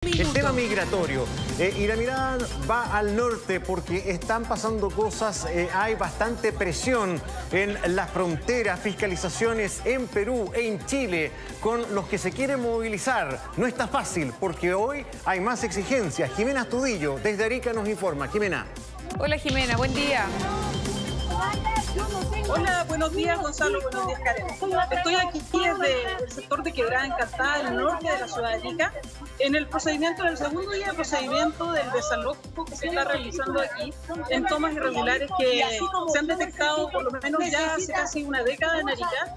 El tema migratorio y la mirada va al norte porque están pasando cosas, hay bastante presión en las fronteras, fiscalizaciones en Perú e en Chile con los que se quieren movilizar. No está fácil porque hoy hay más exigencias. Jimena Astudillo desde Arica nos informa. Jimena. Hola Jimena, buen día. Hola, buenos días Gonzalo, buenos días Karen. Estoy aquí desde el sector de Quebrada Encantada, al norte de la ciudad de Arica, en el segundo día de procedimiento del desalojo que se está realizando aquí en tomas irregulares que se han detectado por lo menos ya hace casi una década en Arica.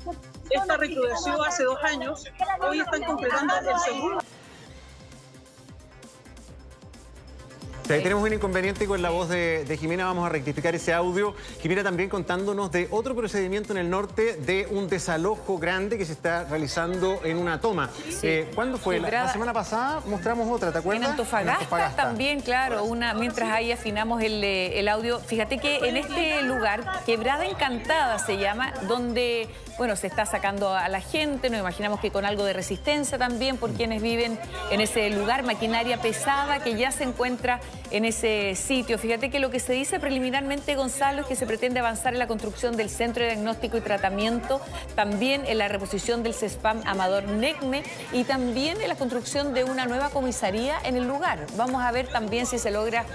Esta recrudeció hace 2 años, hoy están concretando el segundo. Ahí tenemos un inconveniente con la voz de Jimena, vamos a rectificar ese audio. Jimena también contándonos de otro procedimiento en el norte de un desalojo grande que se está realizando en una toma. Sí. ¿Cuándo fue? La semana pasada mostramos otra, ¿te acuerdas? En Antofagasta también, claro, mientras ahí afinamos el audio. Fíjate que en este lugar, Quebrada Encantada se llama, donde, bueno, se está sacando a la gente, nos imaginamos que con algo de resistencia también por quienes viven en ese lugar, maquinaria pesada que ya se encuentra en ese sitio. Fíjate que lo que se dice preliminarmente, Gonzalo, es que se pretende avanzar en la construcción del Centro de Diagnóstico y Tratamiento, también en la reposición del CESPAM Amador Necme y también en la construcción de una nueva comisaría en el lugar. Vamos a ver también si se logra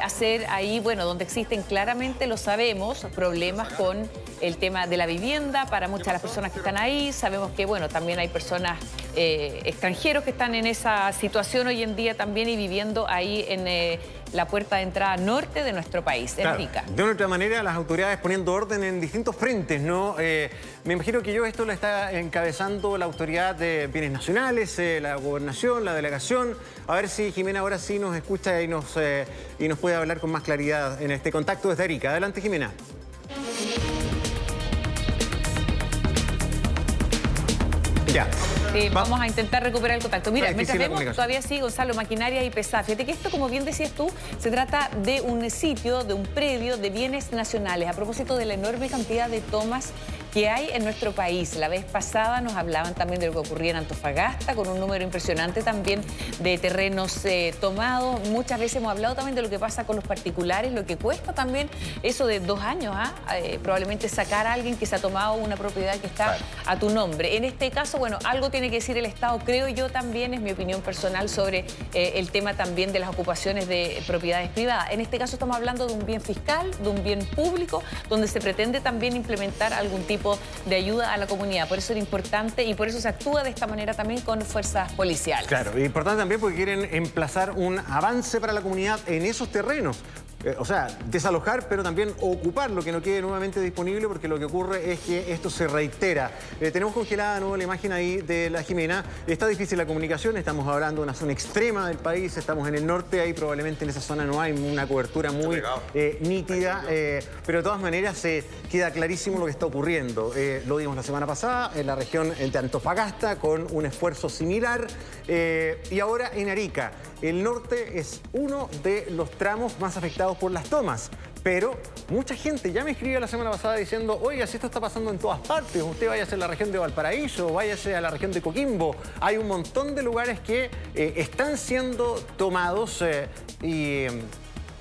hacer ahí, bueno, donde existen claramente, lo sabemos, problemas con el tema de la vivienda para muchas de las personas que están ahí. Sabemos que, bueno, también hay personas extranjeros que están en esa situación hoy en día también y viviendo ahí en la puerta de entrada norte de nuestro país, en Arica. De una otra manera, las autoridades poniendo orden en distintos frentes, ¿no? Me imagino que esto lo está encabezando la Autoridad de Bienes Nacionales, la Gobernación, la Delegación. A ver si Jimena ahora sí nos escucha y nos puede hablar con más claridad en este contacto desde Arica. Adelante, Jimena. Ya. Vamos a intentar recuperar el contacto. Mira, mientras vemos todavía sí, Gonzalo, maquinaria y pesada. Fíjate que esto, como bien decías tú, se trata de un sitio, de un predio de bienes nacionales. A propósito de la enorme cantidad de tomas que hay en nuestro país. La vez pasada nos hablaban también de lo que ocurría en Antofagasta, con un número impresionante también de terrenos tomados. Muchas veces hemos hablado también de lo que pasa con los particulares, lo que cuesta también eso de 2 años, probablemente sacar a alguien que se ha tomado una propiedad que está a tu nombre. En este caso, bueno, algo tiene que decir el Estado, creo yo también, es mi opinión personal sobre el tema también de las ocupaciones de propiedades privadas. En este caso estamos hablando de un bien fiscal, de un bien público, donde se pretende también implementar algún tipo de ayuda a la comunidad. Por eso era importante y por eso se actúa de esta manera también con fuerzas policiales. Claro, importante también porque quieren emplazar un avance para la comunidad en esos terrenos. O sea, desalojar, pero también ocupar lo que no quede nuevamente disponible, porque lo que ocurre es que esto se reitera. Tenemos congelada de nuevo la imagen ahí de la Jimena. Está difícil la comunicación, estamos hablando de una zona extrema del país, estamos en el norte, ahí probablemente en esa zona no hay una cobertura muy nítida, pero de todas maneras queda clarísimo lo que está ocurriendo. Lo vimos la semana pasada en la región de Antofagasta con un esfuerzo similar y ahora en Arica. El norte es uno de los tramos más afectados por las tomas, pero mucha gente ya me escribió la semana pasada diciendo: oiga, si esto está pasando en todas partes, usted váyase a la región de Valparaíso, váyase a la región de Coquimbo, hay un montón de lugares que están siendo tomados y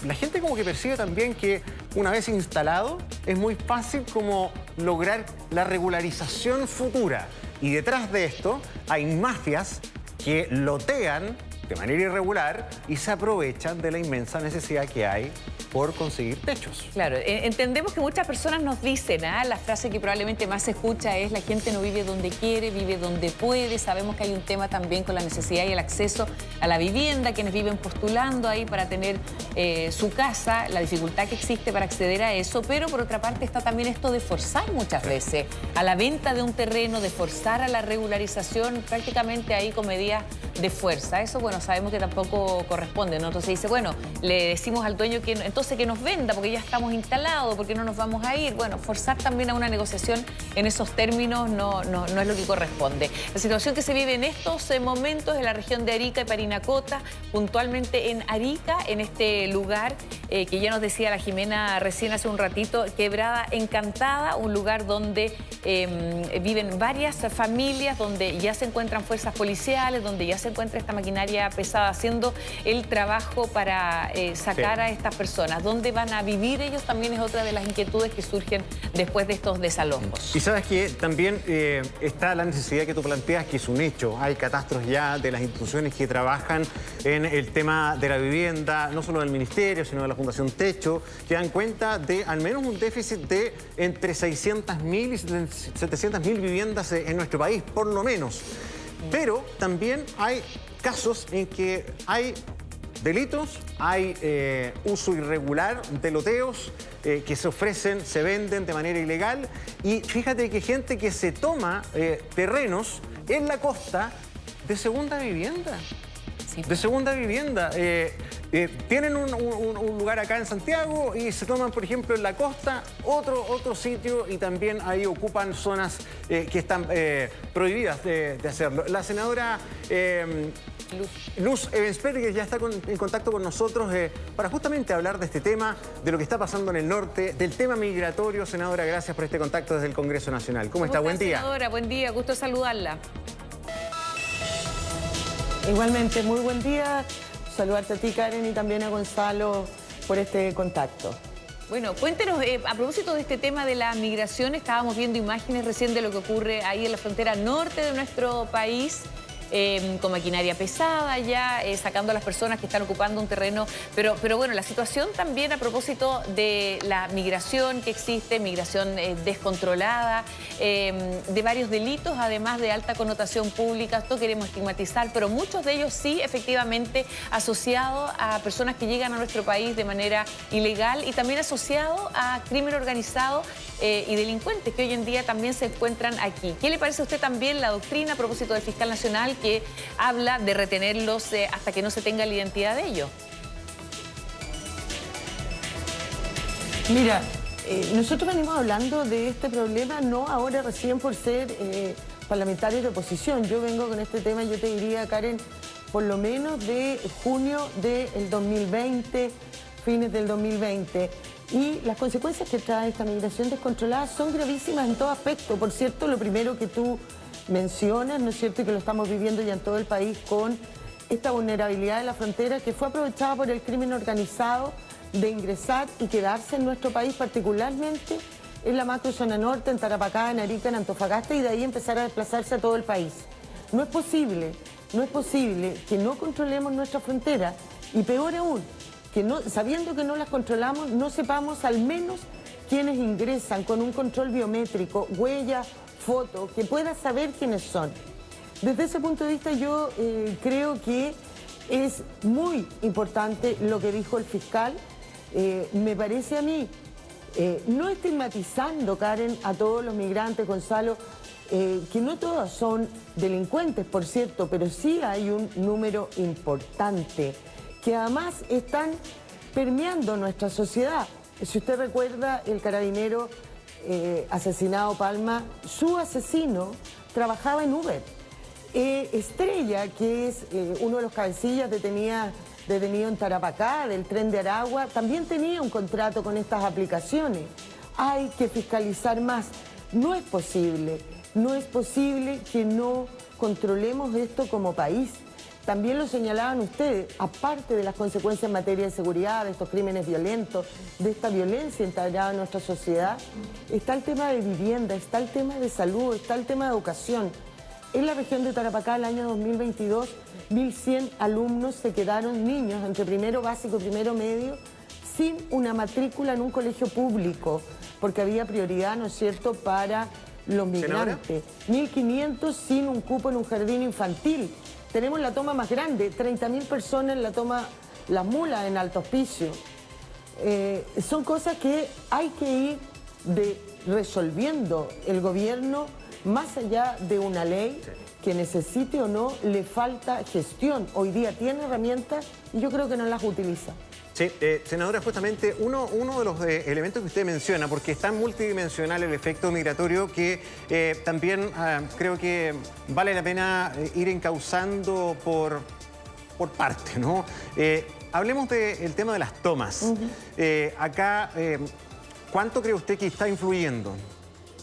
la gente como que percibe también que una vez instalado es muy fácil como lograr la regularización futura, y detrás de esto hay mafias que lotean de manera irregular y se aprovechan de la inmensa necesidad que hay por conseguir techos. Claro, entendemos que muchas personas nos dicen, la frase que probablemente más se escucha es: la gente no vive donde quiere, vive donde puede. Sabemos que hay un tema también con la necesidad y el acceso a la vivienda, quienes viven postulando ahí para tener su casa, la dificultad que existe para acceder a eso, pero por otra parte está también esto de forzar muchas veces a la venta de un terreno, de forzar a la regularización, prácticamente ahí con medidas de fuerza. Eso, bueno, sabemos que tampoco corresponde, ¿no? Entonces dice, bueno, le decimos al dueño que entonces que nos venda porque ya estamos instalados, porque no nos vamos a ir. Bueno, forzar también a una negociación en esos términos no es lo que corresponde. La situación que se vive en estos momentos en la región de Arica y Parinacota, puntualmente en Arica, en este lugar, que ya nos decía la Jimena recién hace un ratito, Quebrada Encantada, un lugar donde viven varias familias, donde ya se encuentran fuerzas policiales, donde ya se encuentra esta maquinaria pesada haciendo el trabajo para sacar a estas personas. ¿Dónde van a vivir ellos? También es otra de las inquietudes que surgen después de estos desalojos. Y sabes que también está la necesidad que tú planteas, que es un hecho. Hay catastros ya de las instituciones que trabajan en el tema de la vivienda, no solo del Ministerio, sino de la Fundación Techo, que dan cuenta de al menos un déficit de entre 600.000 y 700.000 viviendas en nuestro país, por lo menos. Pero también hay casos en que hay delitos, hay uso irregular de loteos que se ofrecen, se venden de manera ilegal. Y fíjate que gente que se toma terrenos en la costa de segunda vivienda. Sí. De segunda vivienda. Tienen un lugar acá en Santiago y se toman, por ejemplo, en la costa otro sitio y también ahí ocupan zonas que están prohibidas de hacerlo. La senadora Luz Ebensperger ya está en contacto con nosotros para justamente hablar de este tema, de lo que está pasando en el norte, del tema migratorio. Senadora, gracias por este contacto desde el Congreso Nacional. ¿Cómo está? Buen día. Senadora, buen día, gusto saludarla. Igualmente, muy buen día. Saludarte a ti, Karen, y también a Gonzalo por este contacto. Bueno, cuéntenos, a propósito de este tema de la migración, estábamos viendo imágenes recién de lo que ocurre ahí en la frontera norte de nuestro país, con maquinaria pesada ya, sacando a las personas que están ocupando un terreno. Pero bueno, la situación también a propósito de la migración que existe, migración descontrolada, de varios delitos, además de alta connotación pública. Esto queremos estigmatizar, pero muchos de ellos sí, efectivamente, asociados a personas que llegan a nuestro país de manera ilegal y también asociados a crimen organizado y delincuentes que hoy en día también se encuentran aquí. ¿Qué le parece a usted también la doctrina a propósito del fiscal nacional que habla de retenerlos hasta que no se tenga la identidad de ellos? Mira, nosotros venimos hablando de este problema no ahora recién por ser parlamentarios de oposición. Yo vengo con este tema, yo te diría, Karen, por lo menos de junio del 2020, fines del 2020. Y las consecuencias que trae esta migración descontrolada son gravísimas en todo aspecto. Por cierto, lo primero que tú mencionas, ¿no es cierto?, y que lo estamos viviendo ya en todo el país con esta vulnerabilidad de la frontera que fue aprovechada por el crimen organizado de ingresar y quedarse en nuestro país, particularmente en la macrozona norte, en Tarapacá, en Arica, en Antofagasta, y de ahí empezar a desplazarse a todo el país. No es posible que no controlemos nuestra frontera y peor aún, que no, sabiendo que no las controlamos, no sepamos al menos quiénes ingresan con un control biométrico, huella, foto, que pueda saber quiénes son. Desde ese punto de vista yo creo que es muy importante lo que dijo el fiscal. Me parece a mí, no estigmatizando, Karen, a todos los migrantes, Gonzalo, que no todos son delincuentes, por cierto, pero sí hay un número importante que además están permeando nuestra sociedad. Si usted recuerda, el carabinero asesinado Palma, su asesino trabajaba en Uber. Estrella, que es uno de los cabecillas detenido en Tarapacá, del tren de Aragua, también tenía un contrato con estas aplicaciones. Hay que fiscalizar más. No es posible que no controlemos esto como país. También lo señalaban ustedes, aparte de las consecuencias en materia de seguridad, de estos crímenes violentos, de esta violencia integrada en nuestra sociedad, está el tema de vivienda, está el tema de salud, está el tema de educación. En la región de Tarapacá, el año 2022, 1.100 alumnos se quedaron, niños, entre primero básico y primero medio, sin una matrícula en un colegio público, porque había prioridad, ¿no es cierto?, para los migrantes. 1.500 sin un cupo en un jardín infantil. Tenemos la toma más grande, 30.000 personas en la toma Las Mulas, en Alto Hospicio. Son cosas que hay que ir resolviendo. El gobierno, más allá de una ley que necesite o no, le falta gestión. Hoy día tiene herramientas y yo creo que no las utiliza. Sí, senadora, justamente uno de los elementos que usted menciona, porque es tan multidimensional el efecto migratorio que también creo que vale la pena ir encauzando por por parte, ¿no? Hablemos del tema de las tomas. Acá, ¿cuánto cree usted que está influyendo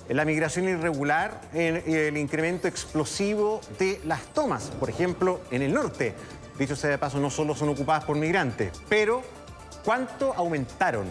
en la migración irregular, en el incremento explosivo de las tomas? Por ejemplo, en el norte, dicho sea de paso, no solo son ocupadas por migrantes, pero ¿cuánto aumentaron?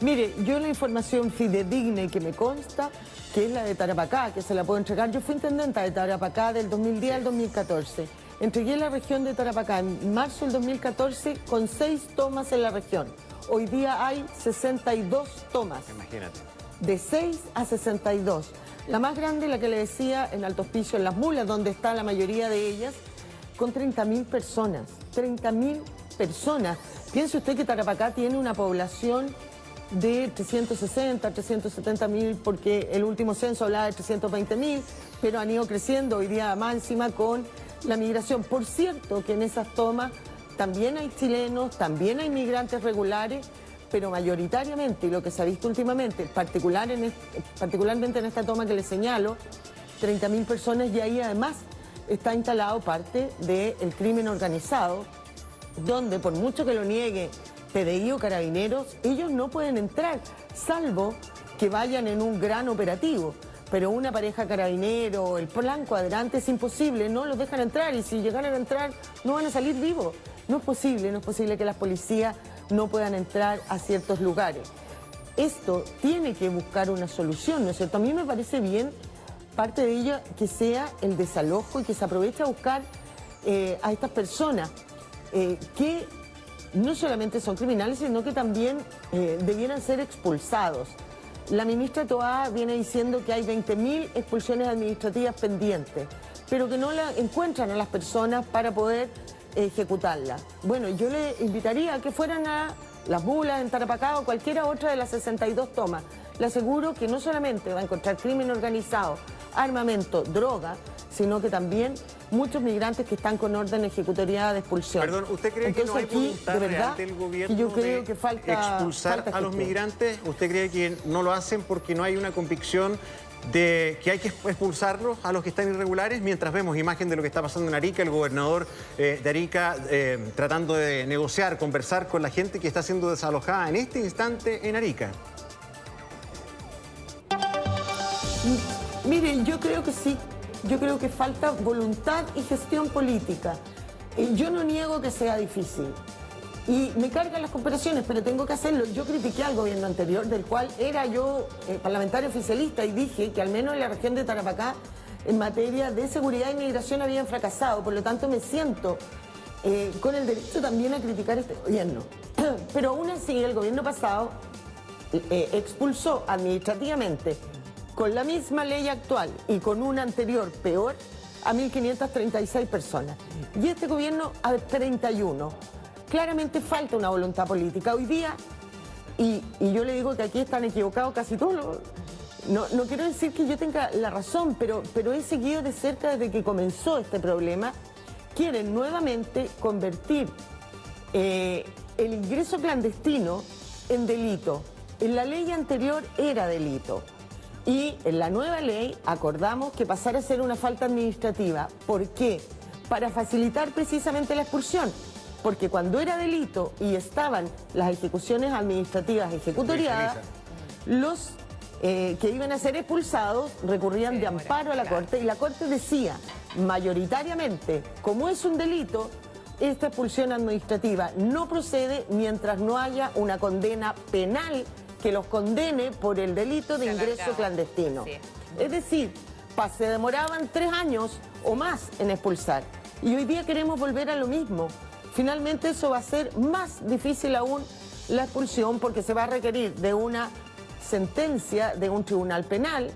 Mire, yo la información fidedigna y que me consta, que es la de Tarapacá, que se la puedo entregar. Yo fui intendenta de Tarapacá del 2010 al 2014. Entregué la región de Tarapacá en marzo del 2014 con 6 tomas en la región. Hoy día hay 62 tomas. Imagínate. De 6 a 62. La más grande, la que le decía, en Alto Hospicio, en Las Mulas, donde está la mayoría de ellas, con 30.000 personas. 30.000 personas. Piense usted que Tarapacá tiene una población de 360, 370.000, porque el último censo hablaba de 320.000, pero han ido creciendo hoy día más encima con la migración. Por cierto que en esas tomas también hay chilenos, también hay migrantes regulares, pero mayoritariamente, y lo que se ha visto últimamente, particularmente en esta toma que les señalo, 30.000 personas, y ahí además está instalado parte del crimen organizado, donde por mucho que lo niegue PDI o Carabineros, ellos no pueden entrar, salvo que vayan en un gran operativo. Pero una pareja carabinero, el plan cuadrante es imposible, no los dejan entrar, y si llegaran a entrar no van a salir vivos. No es posible que las policías no puedan entrar a ciertos lugares. Esto tiene que buscar una solución, ¿no es cierto? A mí me parece bien, parte de ello, que sea el desalojo y que se aproveche a buscar a estas personas que no solamente son criminales, sino que también debieran ser expulsados. La ministra Toá viene diciendo que hay 20.000 expulsiones administrativas pendientes, pero que no la encuentran a las personas para poder ejecutarlas. Bueno, yo le invitaría a que fueran a Las Mulas, en Tarapacá o cualquiera otra de las 62 tomas. Le aseguro que no solamente va a encontrar crimen organizado, armamento, droga, sino que también muchos migrantes que están con orden ejecutoriada de expulsión. Perdón, ¿usted cree que no hay voluntad real del gobierno de expulsar a los migrantes? ¿Usted cree que no lo hacen porque no hay una convicción de que hay que expulsarlos a los que están irregulares? Mientras vemos imagen de lo que está pasando en Arica, el gobernador de Arica tratando de negociar, conversar con la gente que está siendo desalojada en este instante en Arica. Miren, yo creo que sí. Yo creo que falta voluntad y gestión política. Yo no niego que sea difícil. Y me cargan las comparaciones, pero tengo que hacerlo. Yo critiqué al gobierno anterior, del cual era yo parlamentario oficialista, y dije que al menos en la región de Tarapacá, en materia de seguridad y migración, habían fracasado. Por lo tanto, me siento con el derecho también a criticar este gobierno. Pero aún así, el gobierno pasado expulsó administrativamente, con la misma ley actual y con una anterior peor, a 1.536 personas. Y este gobierno a 31. Claramente falta una voluntad política. Hoy día, y yo le digo que aquí están equivocados casi todos, no quiero decir que yo tenga la razón, pero he seguido de cerca desde que comenzó este problema. Quieren nuevamente convertir el ingreso clandestino en delito. En la ley anterior era delito. Y en la nueva ley acordamos que pasara a ser una falta administrativa. ¿Por qué? Para facilitar precisamente la expulsión. Porque cuando era delito y estaban las ejecuciones administrativas ejecutoriadas, los que iban a ser expulsados recurrían de amparo a la Corte, y la Corte decía mayoritariamente, como es un delito, esta expulsión administrativa no procede mientras no haya una condena penal que los condene por el delito de ingreso clandestino. Sí. Es decir, se demoraban 3 años o más en expulsar. Y hoy día queremos volver a lo mismo. Finalmente eso va a ser más difícil aún la expulsión, porque se va a requerir de una sentencia de un tribunal penal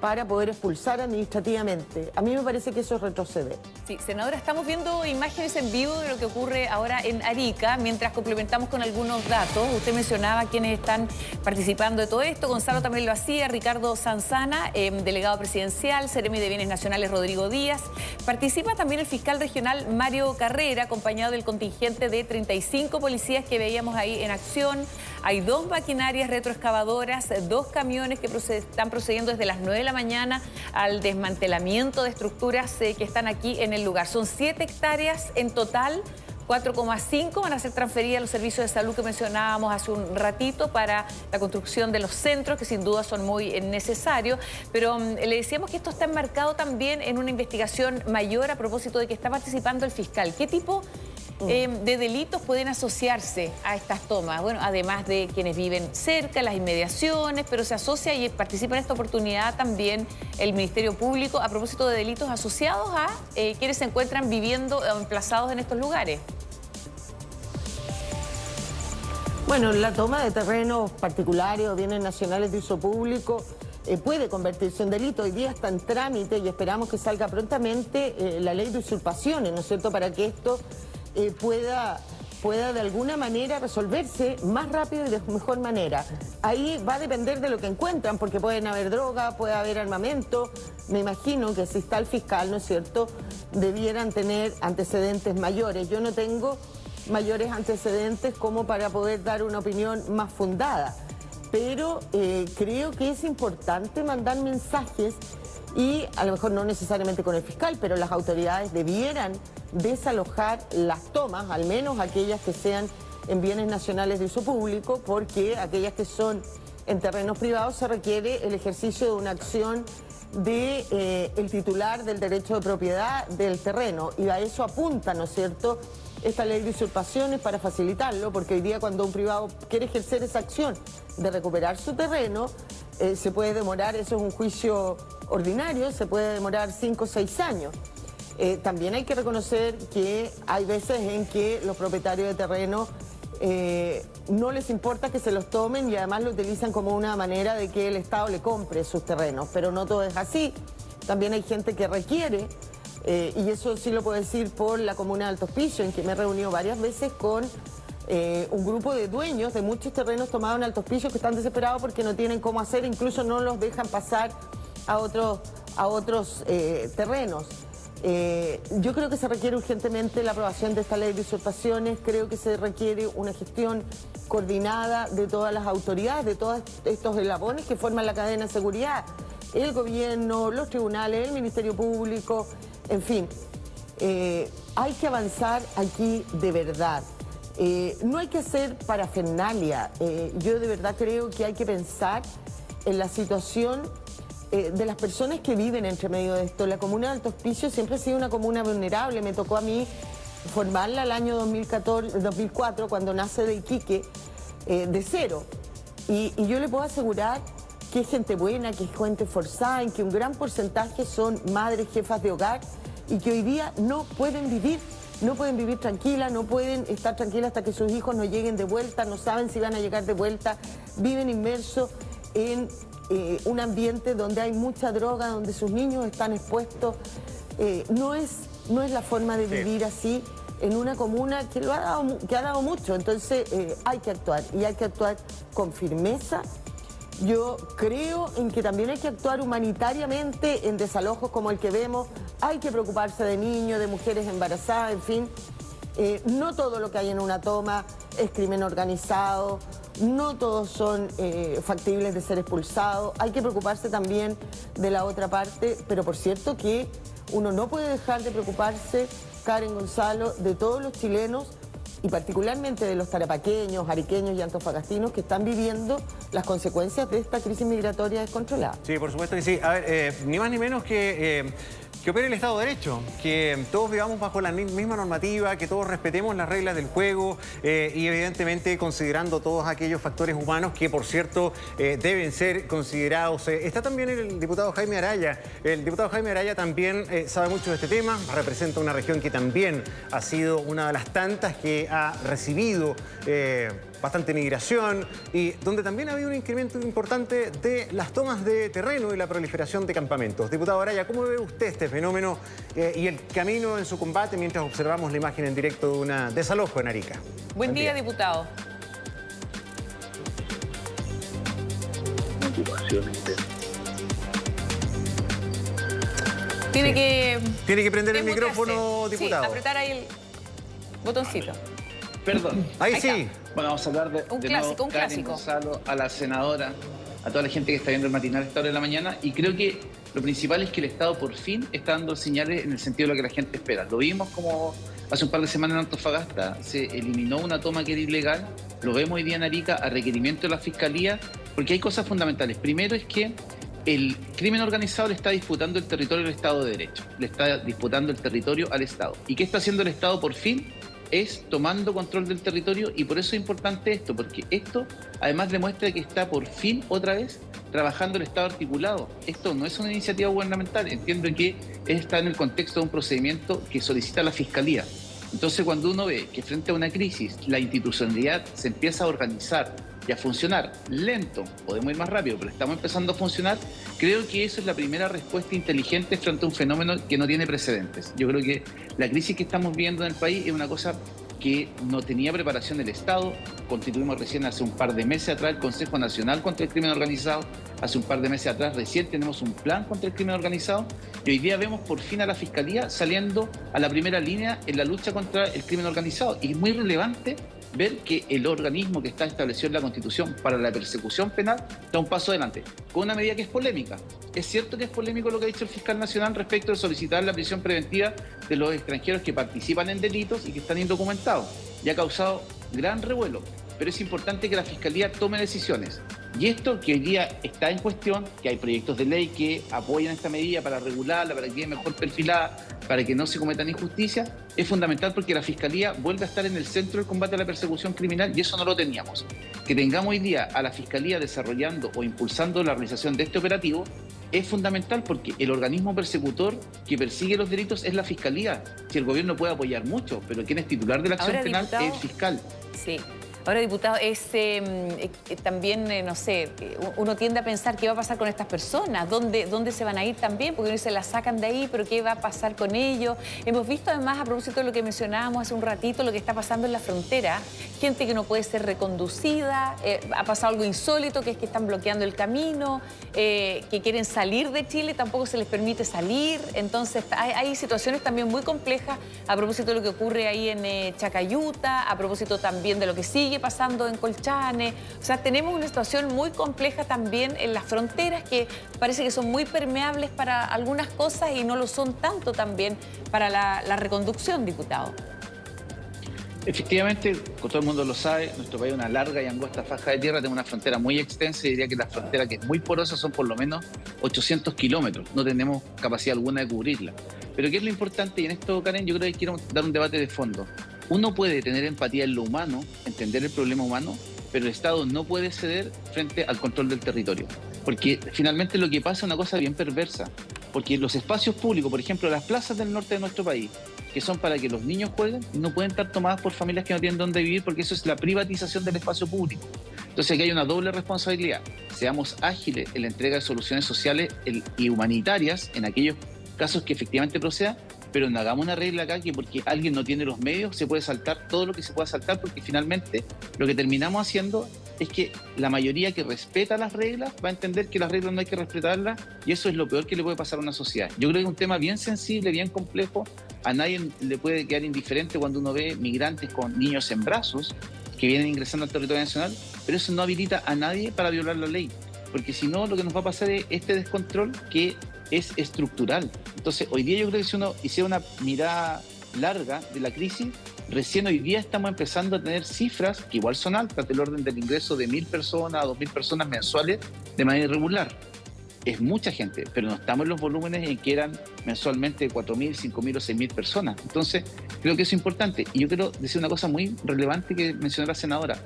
para poder expulsar administrativamente. A mí me parece que eso es retroceder. Sí, senadora, estamos viendo imágenes en vivo de lo que ocurre ahora en Arica, mientras complementamos con algunos datos. Usted mencionaba quienes están participando de todo esto. Gonzalo también lo hacía, Ricardo Sanzana, delegado presidencial, Seremi de Bienes Nacionales Rodrigo Díaz. Participa también el fiscal regional Mario Carrera, acompañado del contingente de 35 policías que veíamos ahí en acción. Hay 2 maquinarias retroexcavadoras, 2 camiones que están procediendo desde las 9 de la mañana al desmantelamiento de estructuras que están aquí en el lugar. Son 7 hectáreas en total. 4,5 van a ser transferidas a los servicios de salud que mencionábamos hace un ratito para la construcción de los centros, que sin duda son muy necesarios. Pero le decíamos que esto está enmarcado también en una investigación mayor a propósito de que está participando el fiscal. ¿Qué tipo de delitos pueden asociarse a estas tomas? Bueno, además de quienes viven cerca, las inmediaciones, pero se asocia y participa en esta oportunidad también el Ministerio Público a propósito de delitos asociados a quienes se encuentran viviendo o emplazados en estos lugares. Bueno, la toma de terrenos particulares o bienes nacionales de uso público puede convertirse en delito. Hoy día está en trámite y esperamos que salga prontamente la ley de usurpaciones, ¿no es cierto?, para que esto pueda de alguna manera resolverse más rápido y de mejor manera. Ahí va a depender de lo que encuentran, porque pueden haber droga, puede haber armamento. Me imagino que si está el fiscal, ¿no es cierto?, debieran tener antecedentes mayores. Yo no tengo mayores antecedentes como para poder dar una opinión más fundada, pero creo que es importante mandar mensajes y a lo mejor no necesariamente con el fiscal, pero las autoridades debieran desalojar las tomas, al menos aquellas que sean en bienes nacionales de uso público, porque aquellas que son en terrenos privados se requiere el ejercicio de una acción de el titular del derecho de propiedad del terreno, y a eso apunta, ¿no es cierto?, esta ley de usurpaciones, para facilitarlo, porque hoy día cuando un privado quiere ejercer esa acción de recuperar su terreno, se puede demorar, eso es un juicio ordinario, se puede demorar 5 o 6 años. También hay que reconocer que hay veces en que los propietarios de terreno no les importa que se los tomen y además lo utilizan como una manera de que el Estado le compre sus terrenos, pero no todo es así. También hay gente que requiere, y eso sí lo puedo decir por la comuna de Alto Hospicio, en que me he reunido varias veces con un grupo de dueños de muchos terrenos tomados en Alto Hospicio que están desesperados porque no tienen cómo hacer, incluso no los dejan pasar a otros terrenos. Yo creo que se requiere urgentemente la aprobación de esta ley de usurpaciones, creo que se requiere una gestión coordinada de todas las autoridades, de todos estos eslabones que forman la cadena de seguridad, el gobierno, los tribunales, el Ministerio Público, en fin. Hay que avanzar aquí de verdad. No hay que hacer parafernalia. Yo de verdad creo que hay que pensar en la situación de las personas que viven entre medio de esto. La comuna de Alto Hospicio siempre ha sido una comuna vulnerable. Me tocó a mí formarla el año 2004, cuando nace de Iquique, de cero. Y yo le puedo asegurar que es gente buena, que es gente forzada, en que un gran porcentaje son madres, jefas de hogar, y que hoy día no pueden vivir tranquilas, no pueden estar tranquilas hasta que sus hijos no lleguen de vuelta, no saben si van a llegar de vuelta, viven inmersos en un ambiente donde hay mucha droga, donde sus niños están expuestos. No es la forma de vivir así en una comuna que ha dado mucho. Entonces hay que actuar, y hay que actuar con firmeza. Yo creo en que también hay que actuar humanitariamente en desalojos como el que vemos. Hay que preocuparse de niños, de mujeres embarazadas, en fin. No todo lo que hay en una toma es crimen organizado, no todos son factibles de ser expulsados. Hay que preocuparse también de la otra parte, pero por cierto que uno no puede dejar de preocuparse, Karen, Gonzalo, de todos los chilenos y particularmente de los tarapaqueños, ariqueños y antofagastinos que están viviendo las consecuencias de esta crisis migratoria descontrolada. Sí, por supuesto que sí. A ver, ni más ni menos que opere el Estado de Derecho, que todos vivamos bajo la misma normativa, que todos respetemos las reglas del juego y evidentemente considerando todos aquellos factores humanos que, por cierto, deben ser considerados. Está también el diputado Jaime Araya. El diputado Jaime Araya también sabe mucho de este tema, representa una región que también ha sido una de las tantas que ha recibido bastante migración y donde también ha habido un incremento importante de las tomas de terreno y la proliferación de campamentos. Diputado Araya, ¿cómo ve usted este fenómeno y el camino en su combate mientras observamos la imagen en directo de un desalojo en Arica? Buen día, diputado. Tiene que prender el micrófono, diputado. Sí, apretar ahí el botoncito. Perdón. Ahí Ahí sí. está. Bueno, vamos a hablar de Un de clásico, nuevo, un Karen clásico. Gonzalo, a la senadora, a toda la gente que está viendo el matinal a esta hora de la mañana. Y creo que lo principal es que el Estado por fin está dando señales en el sentido de lo que la gente espera. Lo vimos como hace un par de semanas en Antofagasta, se eliminó una toma que era ilegal. Lo vemos hoy día en Arica a requerimiento de la Fiscalía, porque hay cosas fundamentales. Primero es que el crimen organizado le está disputando el territorio al Estado de Derecho, le está disputando el territorio al Estado. ¿Y qué está haciendo el Estado por fin? Es tomando control del territorio, y por eso es importante esto, porque esto además demuestra que está por fin otra vez trabajando el Estado articulado. Esto no es una iniciativa gubernamental, entiendo que está en el contexto de un procedimiento que solicita la Fiscalía. Entonces, cuando uno ve que frente a una crisis la institucionalidad se empieza a organizar y a funcionar lento, podemos ir más rápido, pero estamos empezando a funcionar, creo que eso es la primera respuesta inteligente frente a un fenómeno que no tiene precedentes. Yo creo que la crisis que estamos viendo en el país es una cosa que no tenía preparación el Estado. Constituimos recién hace un par de meses atrás el Consejo Nacional contra el Crimen Organizado, hace un par de meses atrás recién tenemos un plan contra el crimen organizado, y hoy día vemos por fin a la Fiscalía saliendo a la primera línea en la lucha contra el crimen organizado. Y es muy relevante ver que el organismo que está establecido en la Constitución para la persecución penal da un paso adelante, con una medida que es polémica. Es cierto que es polémico lo que ha dicho el fiscal nacional respecto de solicitar la prisión preventiva de los extranjeros que participan en delitos y que están indocumentados, y ha causado gran revuelo, pero es importante que la Fiscalía tome decisiones. Y esto que hoy día está en cuestión, que hay proyectos de ley que apoyan esta medida para regularla, para que quede mejor perfilada, para que no se cometan injusticias, es fundamental porque la Fiscalía vuelve a estar en el centro del combate a la persecución criminal, y eso no lo teníamos. Que tengamos hoy día a la Fiscalía desarrollando o impulsando la realización de este operativo es fundamental, porque el organismo persecutor que persigue los delitos es la Fiscalía. Si el gobierno puede apoyar mucho, pero quien es titular de la acción penal es el fiscal. Sí. Ahora, diputado, también, no sé, uno tiende a pensar qué va a pasar con estas personas, dónde se van a ir también, porque uno se las sacan de ahí, pero qué va a pasar con ellos. Hemos visto además, a propósito de lo que mencionábamos hace un ratito, lo que está pasando en la frontera, gente que no puede ser reconducida, ha pasado algo insólito, que es que están bloqueando el camino, que quieren salir de Chile, tampoco se les permite salir. Entonces hay situaciones también muy complejas a propósito de lo que ocurre ahí en Chacayuta, a propósito también de lo que sigue pasando en Colchane. O sea, tenemos una situación muy compleja también en las fronteras, que parece que son muy permeables para algunas cosas y no lo son tanto también para la reconducción, diputado. Efectivamente, todo el mundo lo sabe, nuestro país es una larga y angosta faja de tierra, tenemos una frontera muy extensa, y diría que la frontera, que es muy porosa, son por lo menos 800 kilómetros. No tenemos capacidad alguna de cubrirla. Pero ¿qué es lo importante? Y en esto, Karen, yo creo que quiero dar un debate de fondo. Uno puede tener empatía en lo humano, entender el problema humano, pero el Estado no puede ceder frente al control del territorio. Porque finalmente lo que pasa es una cosa bien perversa. Porque los espacios públicos, por ejemplo, las plazas del norte de nuestro país, que son para que los niños jueguen, no pueden estar tomadas por familias que no tienen dónde vivir, porque eso es la privatización del espacio público. Entonces aquí hay una doble responsabilidad. Seamos ágiles en la entrega de soluciones sociales y humanitarias en aquellos casos que efectivamente procedan, pero no hagamos una regla acá que porque alguien no tiene los medios se puede saltar todo lo que se pueda saltar, porque finalmente lo que terminamos haciendo es que la mayoría que respeta las reglas va a entender que las reglas no hay que respetarlas, y eso es lo peor que le puede pasar a una sociedad. Yo creo que es un tema bien sensible, bien complejo. A nadie le puede quedar indiferente cuando uno ve migrantes con niños en brazos que vienen ingresando al territorio nacional, pero eso no habilita a nadie para violar la ley, porque si no, lo que nos va a pasar es este descontrol que es estructural. Entonces, hoy día yo creo que si uno hiciera una mirada larga de la crisis, recién hoy día estamos empezando a tener cifras que igual son altas, del orden del ingreso de 1.000 personas a 2.000 personas mensuales de manera irregular. Es mucha gente, pero no estamos en los volúmenes en que eran mensualmente 4.000, 5.000 o 6.000 personas. Entonces, creo que eso es importante. Y yo quiero decir una cosa muy relevante que mencionó la senadora.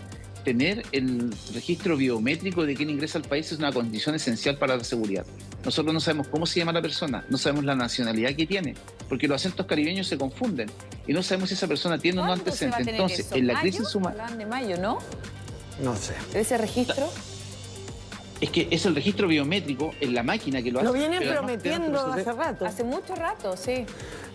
Tener el registro biométrico de quién ingresa al país es una condición esencial para la seguridad. Nosotros no sabemos cómo se llama la persona, no sabemos la nacionalidad que tiene, porque los acentos caribeños se confunden y no sabemos si esa persona tiene o no antecedentes. Entonces, en la crisis humana... Hablaban de mayo, ¿no? No sé. ¿Ese registro? Es que es el registro biométrico en la máquina que lo hace. Lo vienen prometiendo hace rato. Hace mucho rato, sí.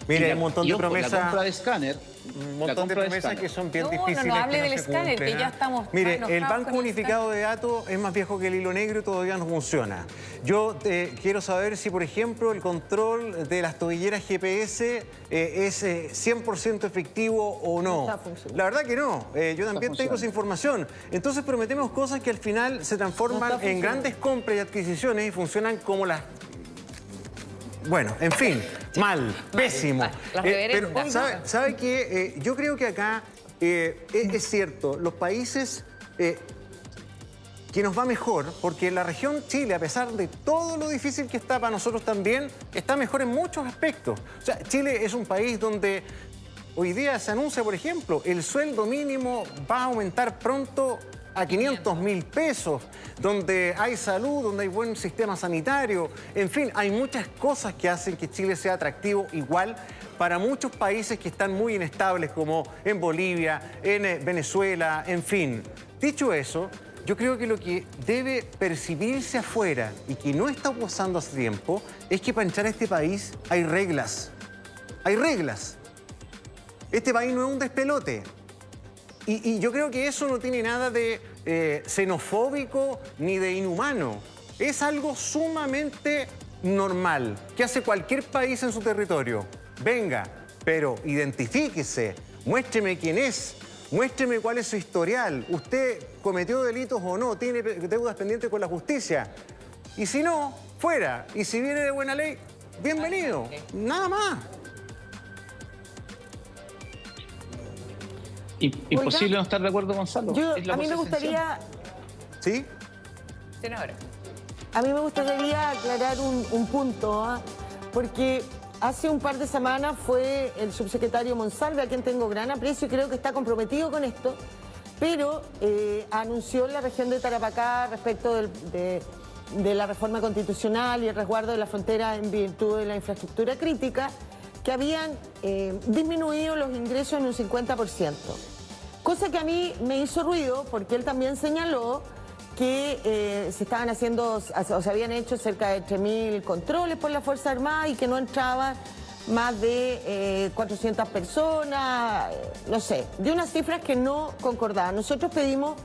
Mire, hay un montón de la promesas. compra de escáner. Un montón de promesas que son bien No, difíciles. no hable que del se escáner, cumplen, que ya ¿ah? estamos Mire, enojados el Banco con el Unificado de Datos es más viejo que el hilo negro y todavía no funciona. Yo quiero saber si, por ejemplo, el control de las tobilleras GPS es 100% efectivo o no. No está funcionando. La verdad que no. Yo también tengo esa información. Entonces prometemos cosas que al final se transforman en grandes compras y adquisiciones y funcionan como las... Bueno, en fin, mal, pésimo. Las Pero, reverendas. ¿sabe qué? Yo creo que acá es cierto, los países que nos va mejor, porque la región Chile, a pesar de todo lo difícil que está para nosotros también, está mejor en muchos aspectos. O sea, Chile es un país donde hoy día se anuncia, por ejemplo, el sueldo mínimo va a aumentar pronto a 500.000 pesos, donde hay salud, donde hay buen sistema sanitario. En fin, hay muchas cosas que hacen que Chile sea atractivo igual para muchos países que están muy inestables, como en Bolivia, en Venezuela, en fin. Dicho eso, yo creo que lo que debe percibirse afuera y que no está pasando hace tiempo es que para entrar a este país hay reglas. Hay reglas. Este país no es un despelote. Y yo creo que eso no tiene nada de xenofóbico ni de inhumano. Es algo sumamente normal que hace cualquier país en su territorio. Venga, pero identifíquese, muéstreme quién es, muéstreme cuál es su historial. ¿Usted cometió delitos o no? ¿Tiene deudas pendientes con la justicia? Y si no, fuera. Y si viene de buena ley, bienvenido. Nada más. Imposible no estar de acuerdo, Gonzalo. A mí me gustaría... ¿Sí? Senadora. A mí me gustaría aclarar un punto, ¿ah? Porque hace un par de semanas fue el subsecretario Monsalve, a quien tengo gran aprecio y creo que está comprometido con esto, pero anunció en la región de Tarapacá respecto de la reforma constitucional y el resguardo de la frontera en virtud de la infraestructura crítica, que habían disminuido los ingresos en un 50%. Cosa que a mí me hizo ruido porque él también señaló que se estaban haciendo, o se habían hecho cerca de 3.000 controles por la Fuerza Armada y que no entraban más de 400 personas, no sé, de unas cifras que no concordaban. Nosotros pedimos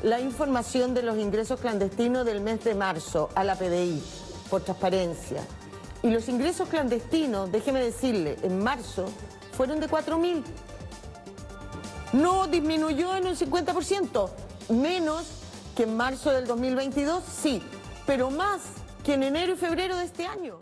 la información de los ingresos clandestinos del mes de marzo a la PDI, por transparencia. Y los ingresos clandestinos, déjeme decirle, en marzo fueron de 4.000. No disminuyó en un 50%, menos que en marzo del 2022, sí, pero más que en enero y febrero de este año.